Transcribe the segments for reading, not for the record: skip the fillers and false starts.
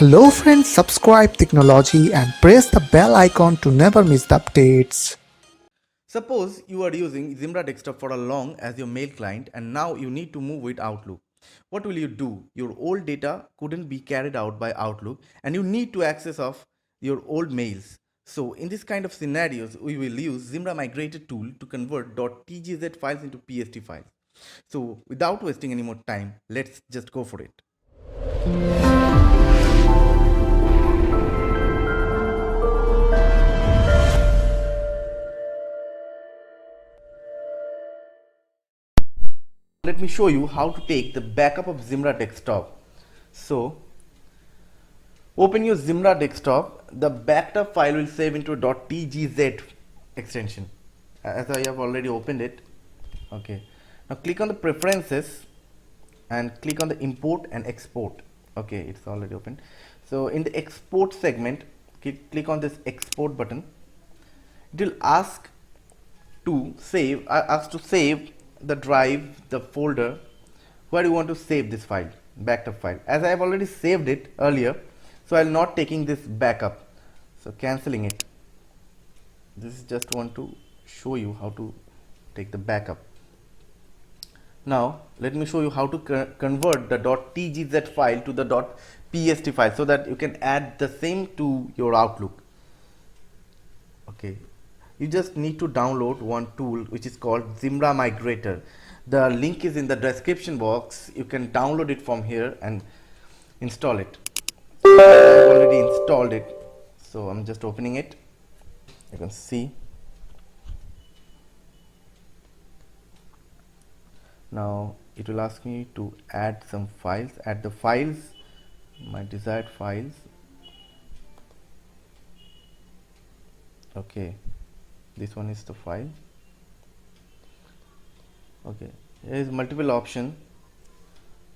Hello friends, subscribe Tricknology and press the bell icon to never miss the updates. Suppose you are using Zimbra desktop for a long as your mail client and now you need to move with Outlook. What will you do? Your old data couldn't be carried out by Outlook and you need to access of your old mails. So in this kind of scenarios, we will use Zimbra migrated tool to convert .tgz files into PST files. So without wasting any more time, let's just go for it. Let me show you how to take the backup of Zimbra desktop. So open your Zimbra desktop. The backed up file will save into a .tgz extension. As I have already opened it. Okay. Now click on the preferences and click on the import and export. Okay, it's already open. So in the export segment, click on this export button. It will ask to save the drive, the folder where you want to save this file, backed up file. As I have already saved it earlier, so I'll not taking this backup, so canceling it. This is just want to show you how to take the backup. Now let me show you how to convert the .tgz file to the .pst file so that you can add the same to your Outlook. Okay, you just need to download one tool which is called Zimbra Migrator. The link is in the description box. You can download it from here and install it. I have already installed it, so I'm just opening it. You can see. Now it will ask me to add some files, add the files, my desired files. Okay, this one is the file. Okay, there is multiple option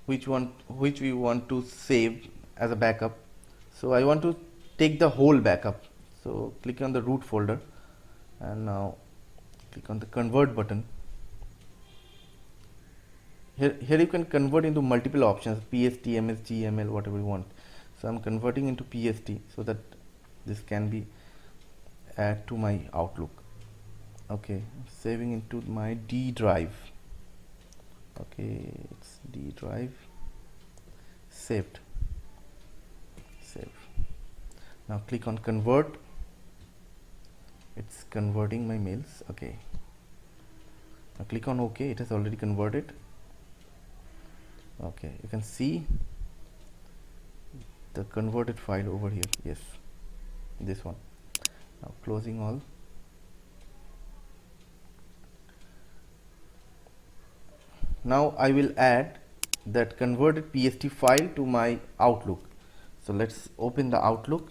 which we want to save as a backup. So I want to take the whole backup, so click on the root folder and now click on the convert button. Here you can convert into multiple options, PST, MSG, ML, whatever you want. So I'm converting into PST so that this can be add to my Outlook. Okay, saving into my D drive. Okay, it's D drive. Saved. Save. Now click on convert. It's converting my mails. Okay. Now click on OK. It has already converted. Okay, you can see the converted file over here. Yes, this one. Now closing all. Now I will add that converted PST file to my Outlook. So let's open the Outlook.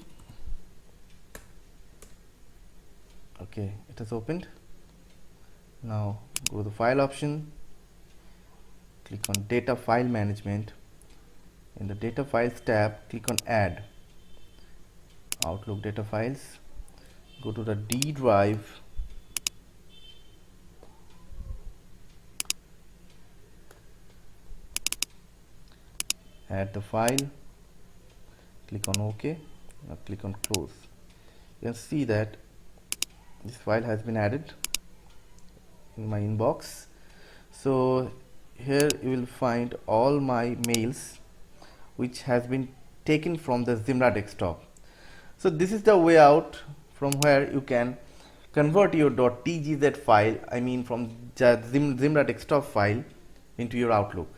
Okay, it has opened. Now go to the file option, click on data file management. In the data files tab, click on add Outlook data files. Go to the D drive. Add the file. Click on OK. Now click on close. You can see that this file has been added in my inbox. So here you will find all my mails which has been taken from the Zimbra desktop. So this is the way out from where you can convert your .tgz file, I mean from the Zimbra desktop file, into your Outlook.